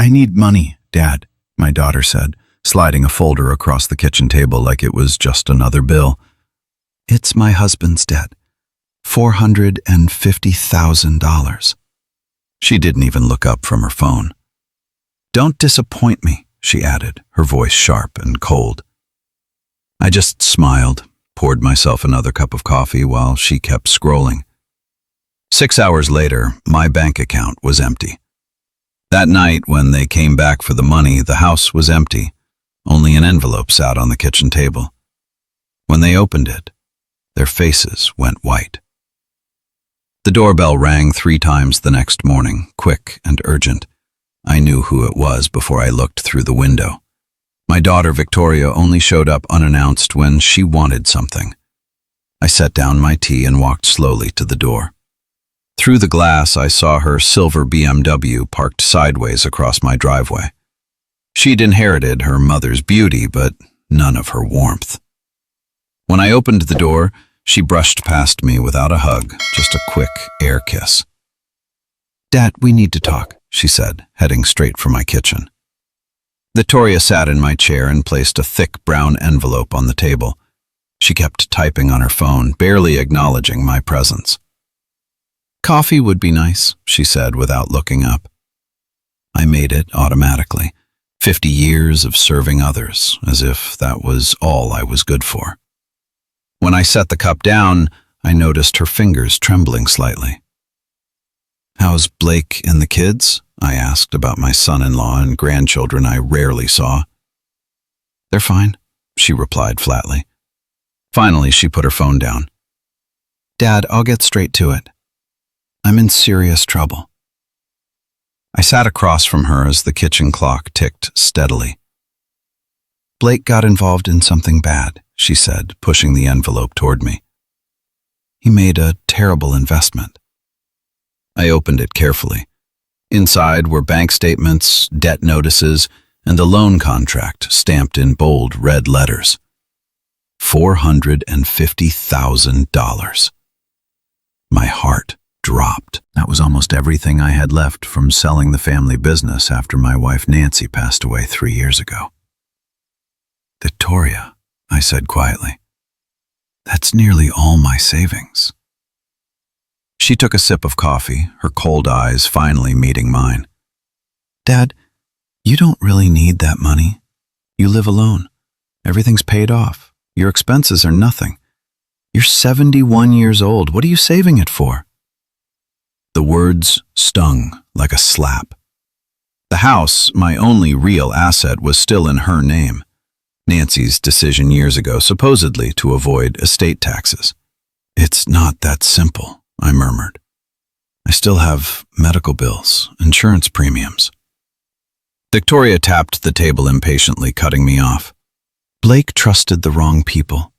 I need money, Dad, my daughter said, sliding a folder across the kitchen table like it was just another bill. It's my husband's debt. $450,000. She didn't even look up from her phone. Don't disappoint me, she added, her voice sharp and cold. I just smiled, poured myself another cup of coffee while she kept scrolling. 6 hours later, my bank account was empty. That night, when they came back for the money, the house was empty. Only an envelope sat on the kitchen table. When they opened it, their faces went white. The doorbell rang 3 times the next morning, quick and urgent. I knew who it was before I looked through the window. My daughter Victoria only showed up unannounced when she wanted something. I set down my tea and walked slowly to the door. Through the glass, I saw her silver BMW parked sideways across my driveway. She'd inherited her mother's beauty, but none of her warmth. When I opened the door, she brushed past me without a hug, just a quick air kiss. Dad, we need to talk, she said, heading straight for my kitchen. Victoria sat in my chair and placed a thick brown envelope on the table. She kept typing on her phone, barely acknowledging my presence. Coffee would be nice, she said without looking up. I made it automatically. 50 years of serving others, as if that was all I was good for. When I set the cup down, I noticed her fingers trembling slightly. How's Blake and the kids? I asked about my son-in-law and grandchildren I rarely saw. They're fine, she replied flatly. Finally, she put her phone down. Dad, I'll get straight to it. I'm in serious trouble. I sat across from her as the kitchen clock ticked steadily. Blake got involved in something bad, she said, pushing the envelope toward me. He made a terrible investment. I opened it carefully. Inside were bank statements, debt notices, and a loan contract stamped in bold red letters. $450,000. My heart dropped. That was almost everything I had left from selling the family business after my wife Nancy passed away 3 years ago. Victoria, I said quietly, that's nearly all my savings. She took a sip of coffee, her cold eyes finally meeting mine. Dad, you don't really need that money. You live alone. Everything's paid off. Your expenses are nothing. You're 71 years old. What are you saving it for? The words stung like a slap. The house, my only real asset, was still in her name. Nancy's decision years ago, supposedly to avoid estate taxes. It's not that simple, I murmured. I still have medical bills, insurance premiums. Victoria tapped the table impatiently, cutting me off. Blake trusted the wrong people.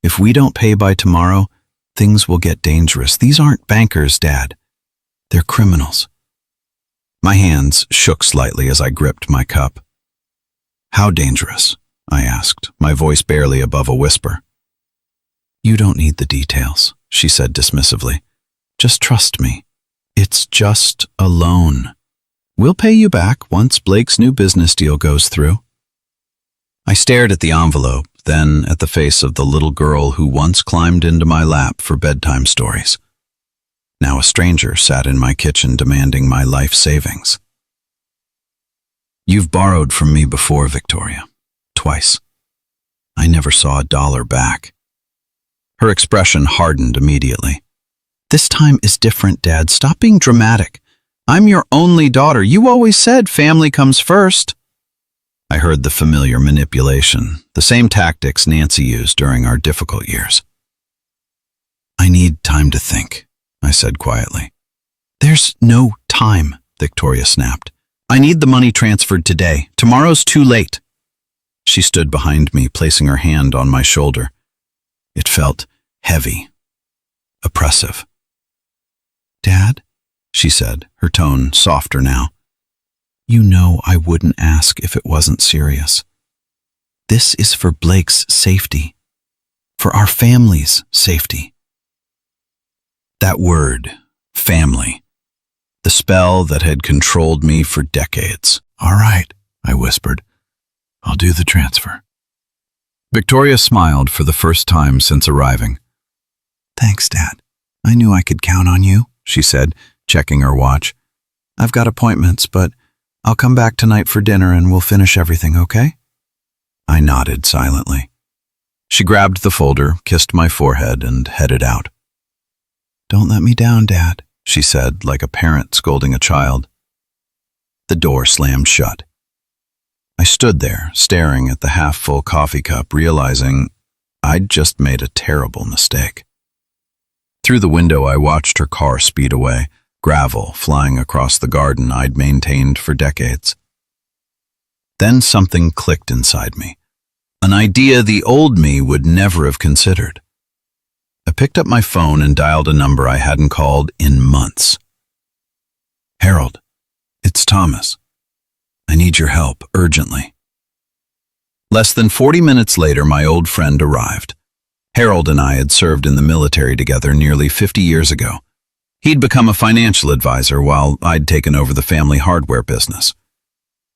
If we don't pay by tomorrow, things will get dangerous. These aren't bankers, Dad. They're criminals. My hands shook slightly as I gripped my cup. How dangerous? I asked, my voice barely above a whisper. You don't need the details, she said dismissively. Just trust me. It's just a loan. We'll pay you back once Blake's new business deal goes through. I stared at the envelope, then at the face of the little girl who once climbed into my lap for bedtime stories. Now a stranger sat in my kitchen demanding my life savings. You've borrowed from me before, Victoria. Twice. I never saw $1 back. Her expression hardened immediately. This time is different, Dad. Stop being dramatic. I'm your only daughter. You always said family comes first. I heard the familiar manipulation, the same tactics Nancy used during our difficult years. I need time to think, I said quietly. There's no time, Victoria snapped. I need the money transferred today. Tomorrow's too late. She stood behind me, placing her hand on my shoulder. It felt heavy, oppressive. Dad, she said, her tone softer now. You know I wouldn't ask if it wasn't serious. This is for Blake's safety, for our family's safety. That word, family, the spell that had controlled me for decades, All right, I whispered. I'll do the transfer. Victoria smiled for the first time since arriving. Thanks, Dad. I knew I could count on you, she said, checking her watch. I've got appointments, but I'll come back tonight for dinner and we'll finish everything, okay? I nodded silently. She grabbed the folder, kissed my forehead, and headed out. Don't let me down, Dad, she said, like a parent scolding a child. The door slammed shut. I stood there, staring at the half-full coffee cup, realizing I'd just made a terrible mistake. Through the window, I watched her car speed away, gravel flying across the garden I'd maintained for decades. Then something clicked inside me, an idea the old me would never have considered. I picked up my phone and dialed a number I hadn't called in months. Harold, it's Thomas. I need your help, urgently. Less than 40 minutes later, my old friend arrived. Harold and I had served in the military together nearly 50 years ago. He'd become a financial advisor while I'd taken over the family hardware business.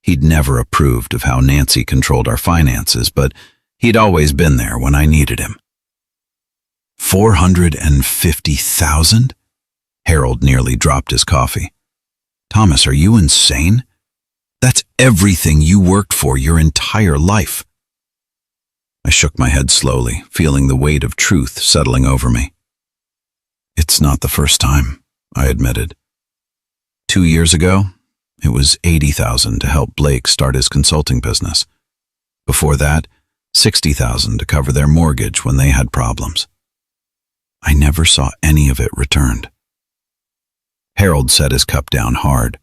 He'd never approved of how Nancy controlled our finances, but he'd always been there when I needed him. 450,000? Harold nearly dropped his coffee. Thomas, are you insane? That's everything you worked for your entire life. I shook my head slowly, feeling the weight of truth settling over me. It's not the first time, I admitted. 2 years ago, it was 80,000 to help Blake start his consulting business. Before that, 60,000 to cover their mortgage when they had problems. I never saw any of it returned. Harold set his cup down hard.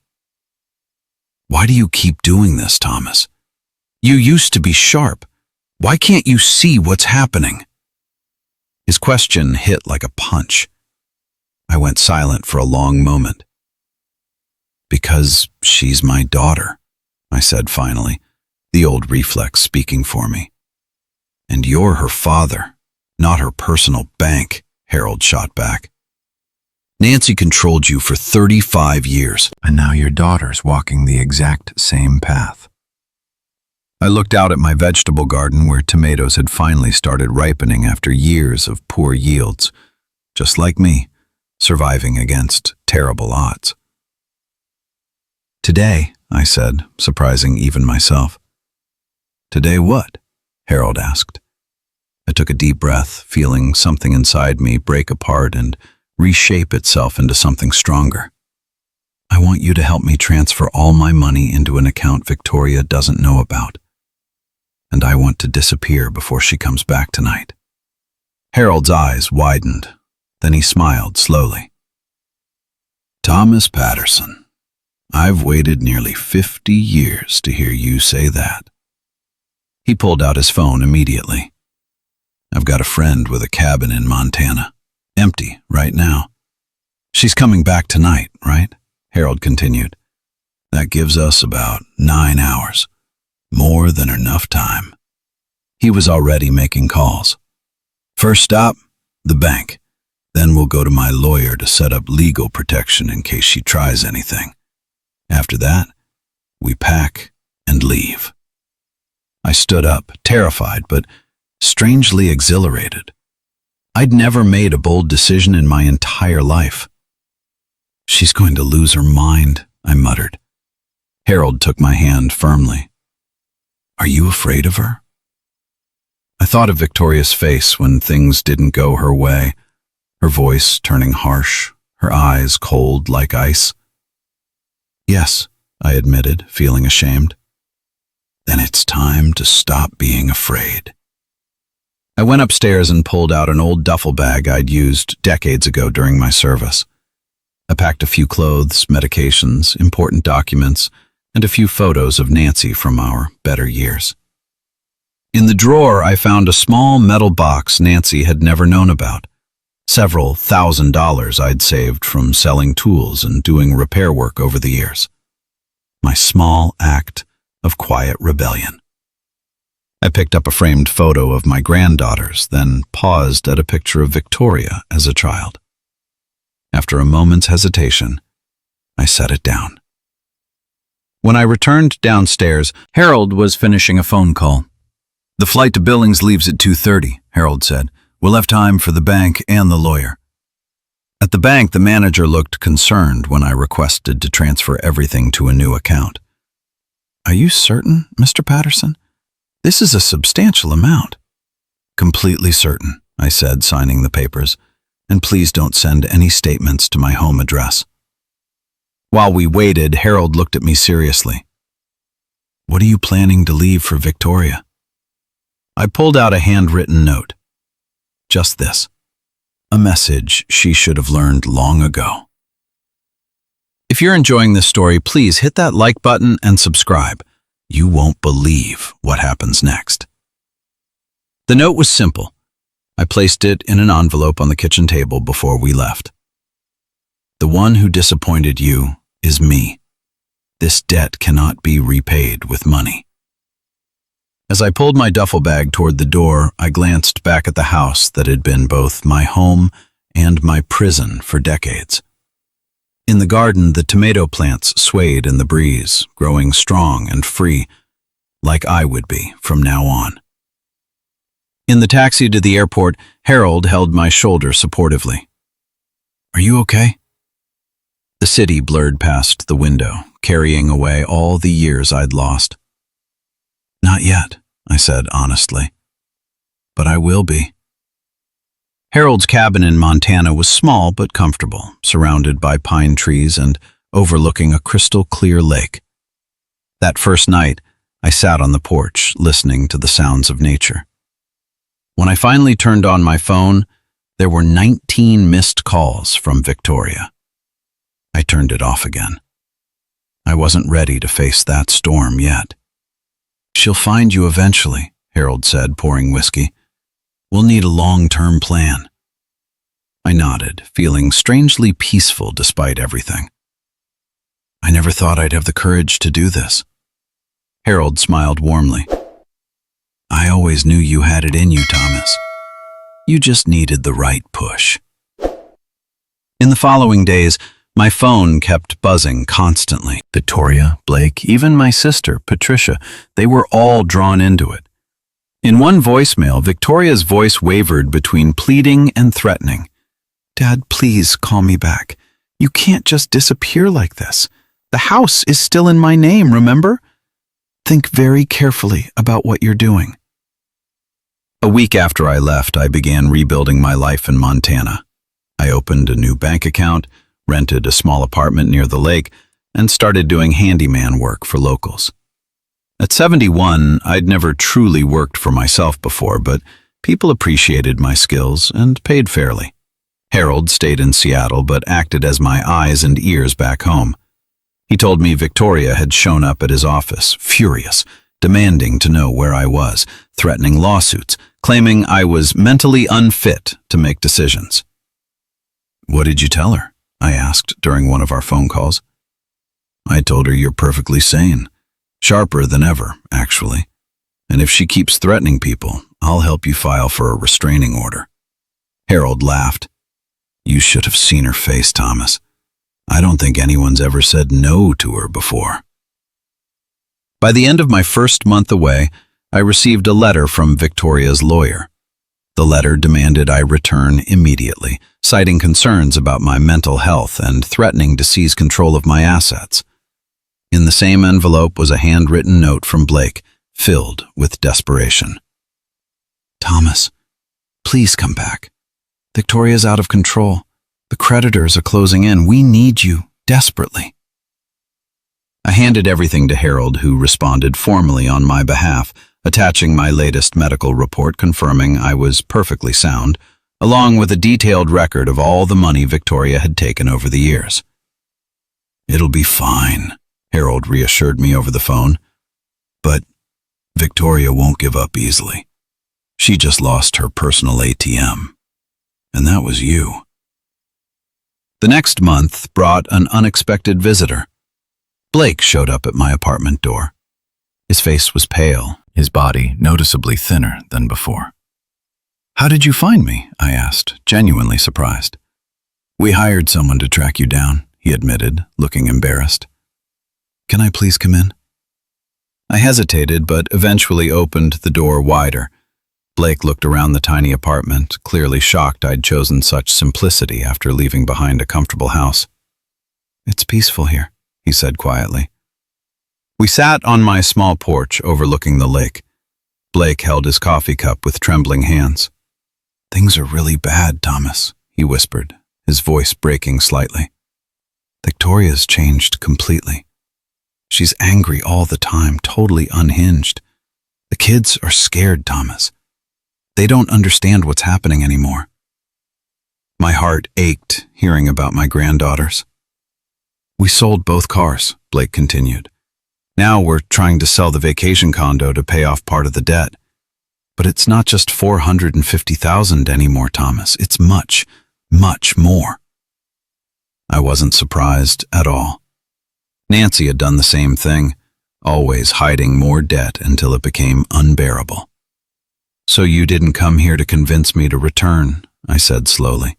Why do you keep doing this, Thomas? You used to be sharp. Why can't you see what's happening? His question hit like a punch. I went silent for a long moment. Because she's my daughter, I said finally, the old reflex speaking for me. And you're her father, not her personal bank, Harold shot back. Nancy controlled you for 35 years, and now your daughter's walking the exact same path. I looked out at my vegetable garden where tomatoes had finally started ripening after years of poor yields, just like me, surviving against terrible odds. Today, I said, surprising even myself. Today what? Harold asked. I took a deep breath, feeling something inside me break apart and reshape itself into something stronger. I want you to help me transfer all my money into an account Victoria doesn't know about. And I want to disappear before she comes back tonight. Harold's eyes widened. Then he smiled slowly. Thomas Patterson, I've waited nearly 50 years to hear you say that. He pulled out his phone immediately. I've got a friend with a cabin in Montana, empty right now. She's coming back tonight, right? Harold continued. That gives us about 9 hours. More than enough time. He was already making calls. First stop, the bank. Then we'll go to my lawyer to set up legal protection in case she tries anything. After that, we pack and leave. I stood up, terrified, but strangely exhilarated. I'd never made a bold decision in my entire life. She's going to lose her mind, I muttered. Harold took my hand firmly. Are you afraid of her? I thought of Victoria's face when things didn't go her way, her voice turning harsh, her eyes cold like ice. Yes, I admitted, feeling ashamed. Then it's time to stop being afraid. I went upstairs and pulled out an old duffel bag I'd used decades ago during my service. I packed a few clothes, medications, important documents, and a few photos of Nancy from our better years. In the drawer, I found a small metal box Nancy had never known about. Several $1,000s I'd saved from selling tools and doing repair work over the years. My small act of quiet rebellion. I picked up a framed photo of my granddaughters, then paused at a picture of Victoria as a child. After a moment's hesitation, I set it down. When I returned downstairs, Harold was finishing a phone call. "The flight to Billings leaves at 2:30, Harold said. "We'll have time for the bank and the lawyer." At the bank, the manager looked concerned when I requested to transfer everything to a new account. "Are you certain, Mr. Patterson? This is a substantial amount." "Completely certain," I said, signing the papers. "And please don't send any statements to my home address." While we waited, Harold looked at me seriously. "What are you planning to leave for Victoria?" I pulled out a handwritten note. Just this. A message she should have learned long ago. If you're enjoying this story, please hit that like button and subscribe. You won't believe what happens next. The note was simple. I placed it in an envelope on the kitchen table before we left. "The one who disappointed you is me. This debt cannot be repaid with money." As I pulled my duffel bag toward the door, I glanced back at the house that had been both my home and my prison for decades. In the garden, the tomato plants swayed in the breeze, growing strong and free, like I would be from now on. In the taxi to the airport, Harold held my shoulder supportively. "Are you okay?" The city blurred past the window, carrying away all the years I'd lost. "Not yet," I said honestly. "But I will be." Harold's cabin in Montana was small but comfortable, surrounded by pine trees and overlooking a crystal-clear lake. That first night, I sat on the porch, listening to the sounds of nature. When I finally turned on my phone, there were 19 missed calls from Victoria. I turned it off again. I wasn't ready to face that storm yet. "She'll find you eventually," Harold said, pouring whiskey. "We'll need a long-term plan." I nodded, feeling strangely peaceful despite everything. "I never thought I'd have the courage to do this." Harold smiled warmly. "I always knew you had it in you, Thomas. You just needed the right push." In the following days, my phone kept buzzing constantly. Victoria, Blake, even my sister, Patricia, they were all drawn into it. In one voicemail, Victoria's voice wavered between pleading and threatening. "Dad, please call me back. You can't just disappear like this. The house is still in my name, remember? Think very carefully about what you're doing." A week after I left, I began rebuilding my life in Montana. I opened a new bank account, rented a small apartment near the lake, and started doing handyman work for locals. At 71, I'd never truly worked for myself before, but people appreciated my skills and paid fairly. Harold stayed in Seattle but acted as my eyes and ears back home. He told me Victoria had shown up at his office, furious, demanding to know where I was, threatening lawsuits, claiming I was mentally unfit to make decisions. "What did you tell her?" I asked during one of our phone calls. "I told her you're perfectly sane. Sharper than ever, actually. And if she keeps threatening people, I'll help you file for a restraining order." Harold laughed. "You should have seen her face, Thomas. I don't think anyone's ever said no to her before." By the end of my first month away, I received a letter from Victoria's lawyer. The letter demanded I return immediately, citing concerns about my mental health and threatening to seize control of my assets. In the same envelope was a handwritten note from Blake, filled with desperation. "Thomas, please come back. Victoria's out of control. The creditors are closing in. We need you desperately." I handed everything to Harold, who responded formally on my behalf, attaching my latest medical report confirming I was perfectly sound, along with a detailed record of all the money Victoria had taken over the years. "It'll be fine," Harold reassured me over the phone. "But Victoria won't give up easily. She just lost her personal ATM. And that was you." The next month brought an unexpected visitor. Blake showed up at my apartment door. His face was pale, his body noticeably thinner than before. "How did you find me?" I asked, genuinely surprised. "We hired someone to track you down," he admitted, looking embarrassed. Can I please come in? I hesitated, but eventually opened the door wider. Blake looked around the tiny apartment, clearly shocked I'd chosen such simplicity after leaving behind a comfortable house. It's peaceful here, he said quietly. We sat on my small porch overlooking the lake. Blake held his coffee cup with trembling hands. Things are really bad, Thomas, he whispered, his voice breaking slightly. Victoria's changed completely. She's angry all the time, totally unhinged. The kids are scared, Thomas. They don't understand what's happening anymore. My heart ached hearing about my granddaughters. We sold both cars, Blake continued. Now we're trying to sell the vacation condo to pay off part of the debt. But it's not just $450,000 anymore, Thomas. It's much, much more. I wasn't surprised at all. Nancy had done the same thing, always hiding more debt until it became unbearable. So you didn't come here to convince me to return, I said slowly.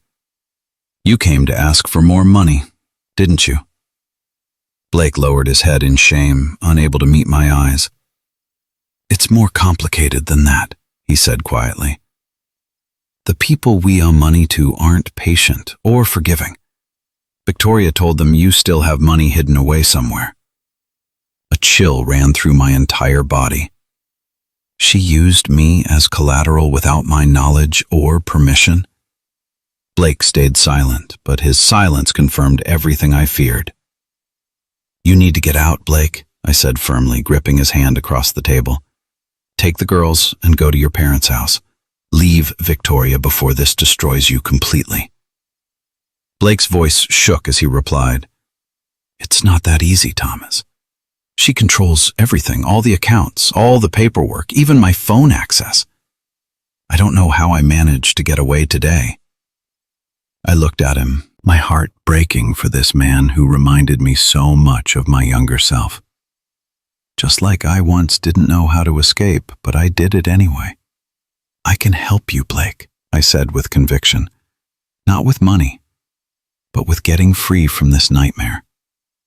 You came to ask for more money, didn't you? Blake lowered his head in shame, unable to meet my eyes. It's more complicated than that, he said quietly. The people we owe money to aren't patient or forgiving. Victoria told them you still have money hidden away somewhere. A chill ran through my entire body. She used me as collateral without my knowledge or permission. Blake stayed silent, but his silence confirmed everything I feared. You need to get out, Blake, I said firmly, gripping his hand across the table. Take the girls and go to your parents' house. Leave Victoria before this destroys you completely. Blake's voice shook as he replied, It's not that easy, Thomas. She controls everything, all the accounts, all the paperwork, even my phone access. I don't know how I managed to get away today. I looked at him, my heart breaking for this man who reminded me so much of my younger self. Just like I once didn't know how to escape, but I did it anyway. I can help you, Blake, I said with conviction. Not with money, but with getting free from this nightmare.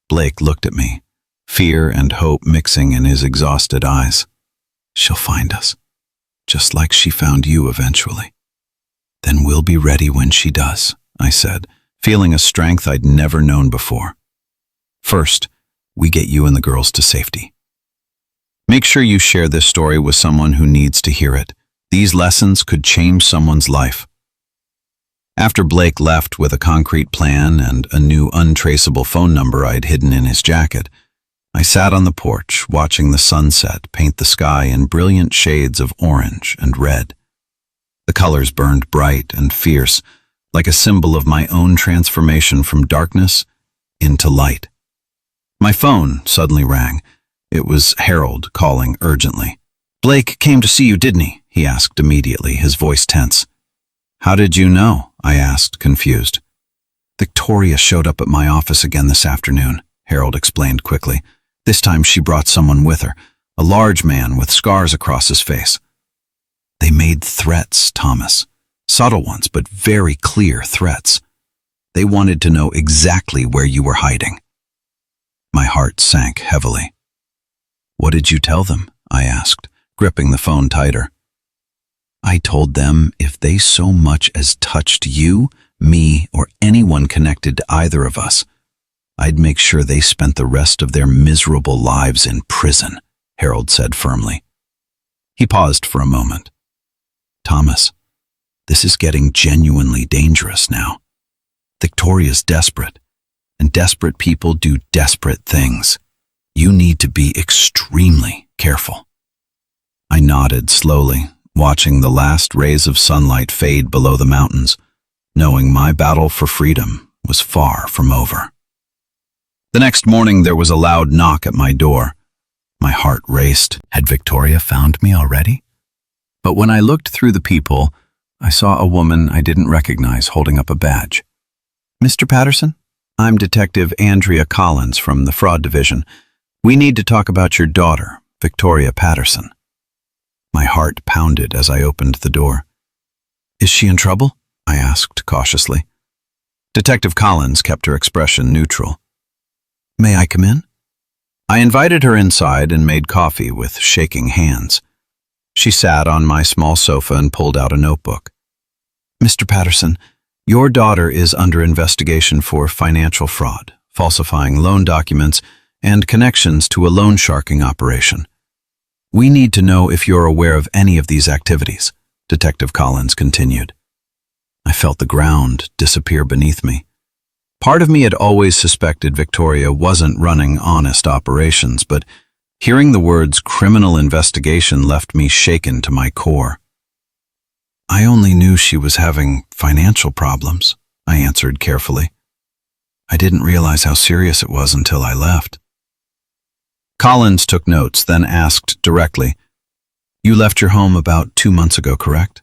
Blake looked at me, fear and hope mixing in his exhausted eyes. She'll find us, just like she found you eventually. Then we'll be ready when she does, I said, feeling a strength I'd never known before. First, we get you and the girls to safety. Make sure you share this story with someone who needs to hear it. These lessons could change someone's life. After Blake left with a concrete plan and a new untraceable phone number I'd hidden in his jacket, I sat on the porch watching the sunset paint the sky in brilliant shades of orange and red. The colors burned bright and fierce, like a symbol of my own transformation from darkness into light. My phone suddenly rang. It was Harold calling urgently. Blake came to see you, didn't he? He asked immediately, his voice tense. How did you know? I asked, confused. Victoria showed up at my office again this afternoon, Harold explained quickly. This time she brought someone with her, a large man with scars across his face. They made threats, Thomas. Subtle ones, but very clear threats. They wanted to know exactly where you were hiding. My heart sank heavily. What did you tell them? I asked, gripping the phone tighter. I told them if they so much as touched you, me, or anyone connected to either of us, I'd make sure they spent the rest of their miserable lives in prison, Harold said firmly. He paused for a moment. Thomas, this is getting genuinely dangerous now. Victoria's desperate, and desperate people do desperate things. You need to be extremely careful. I nodded slowly, watching the last rays of sunlight fade below the mountains, knowing my battle for freedom was far from over. The next morning there was a loud knock at my door. My heart raced. Had Victoria found me already? But when I looked through the people, I saw a woman I didn't recognize holding up a badge. Mr. Patterson, I'm Detective Andrea Collins from the Fraud Division. We need to talk about your daughter, Victoria Patterson. My heart pounded as I opened the door. Is she in trouble? I asked cautiously. Detective Collins kept her expression neutral. May I come in? I invited her inside and made coffee with shaking hands. She sat on my small sofa and pulled out a notebook. "Mr. Patterson, your daughter is under investigation for financial fraud, falsifying loan documents, and connections to a loan sharking operation. We need to know if you're aware of any of these activities," Detective Collins continued. I felt the ground disappear beneath me. Part of me had always suspected Victoria wasn't running honest operations, but hearing the words criminal investigation left me shaken to my core. "I only knew she was having financial problems," I answered carefully. "I didn't realize how serious it was until I left." Collins took notes, then asked directly, "You left your home about 2 months ago, correct?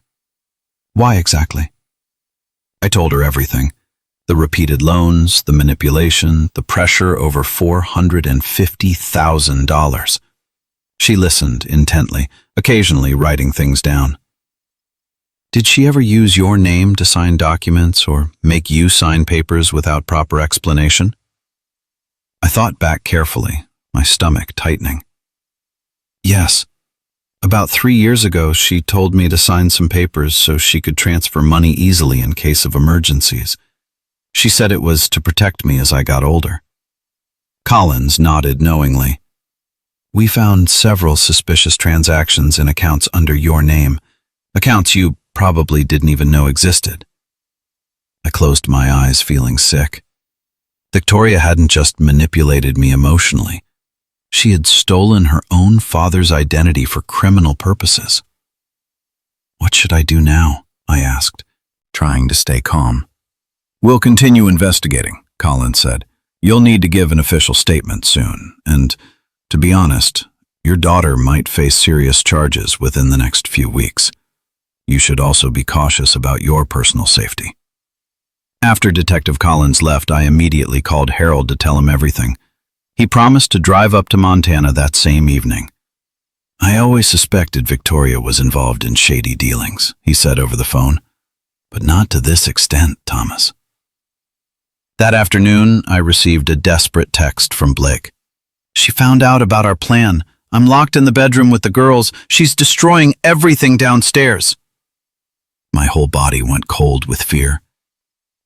Why exactly?" I told her everything. The repeated loans, the manipulation, the pressure over $450,000. She listened intently, occasionally writing things down. "Did she ever use your name to sign documents or make you sign papers without proper explanation?" I thought back carefully, my stomach tightening. "Yes. About 3 years ago, she told me to sign some papers so she could transfer money easily in case of emergencies. She said it was to protect me as I got older." Collins nodded knowingly. "We found several suspicious transactions in accounts under your name, accounts you probably didn't even know existed." I closed my eyes, feeling sick. Victoria hadn't just manipulated me emotionally. She had stolen her own father's identity for criminal purposes. "What should I do now?" I asked, trying to stay calm. "We'll continue investigating," Collins said. "You'll need to give an official statement soon, and, to be honest, your daughter might face serious charges within the next few weeks. You should also be cautious about your personal safety." After Detective Collins left, I immediately called Harold to tell him everything. He promised to drive up to Montana that same evening. "I always suspected Victoria was involved in shady dealings," he said over the phone. "But not to this extent, Thomas." That afternoon, I received a desperate text from Blake. "She found out about our plan. I'm locked in the bedroom with the girls. She's destroying everything downstairs." My whole body went cold with fear.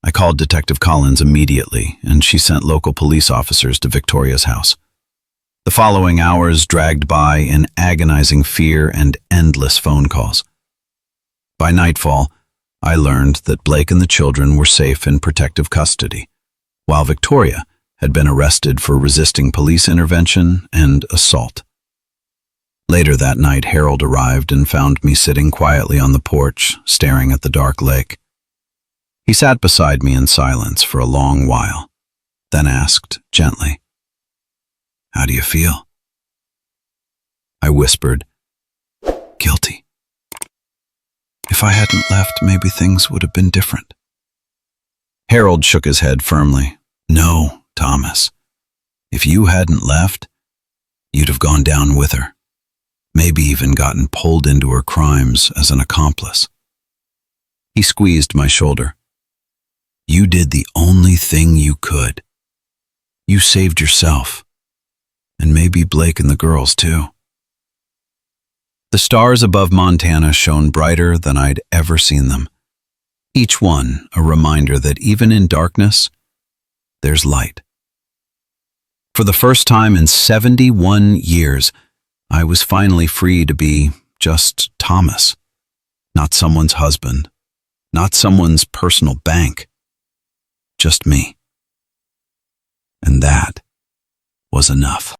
I called Detective Collins immediately, and she sent local police officers to Victoria's house. The following hours dragged by in agonizing fear and endless phone calls. By nightfall, I learned that Blake and the children were safe in protective custody, while Victoria had been arrested for resisting police intervention and assault. Later that night, Harold arrived and found me sitting quietly on the porch, staring at the dark lake. He sat beside me in silence for a long while, then asked gently, "How do you feel?" I whispered, "Guilty. If I hadn't left, maybe things would have been different." Harold shook his head firmly. "No, Thomas. If you hadn't left, you'd have gone down with her, maybe even gotten pulled into her crimes as an accomplice." He squeezed my shoulder. "You did the only thing you could. You saved yourself, and maybe Blake and the girls too." The stars above Montana shone brighter than I'd ever seen them. Each one a reminder that even in darkness, there's light. For the first time in 71 years, I was finally free to be just Thomas, not someone's husband, not someone's personal bank, just me. And that was enough.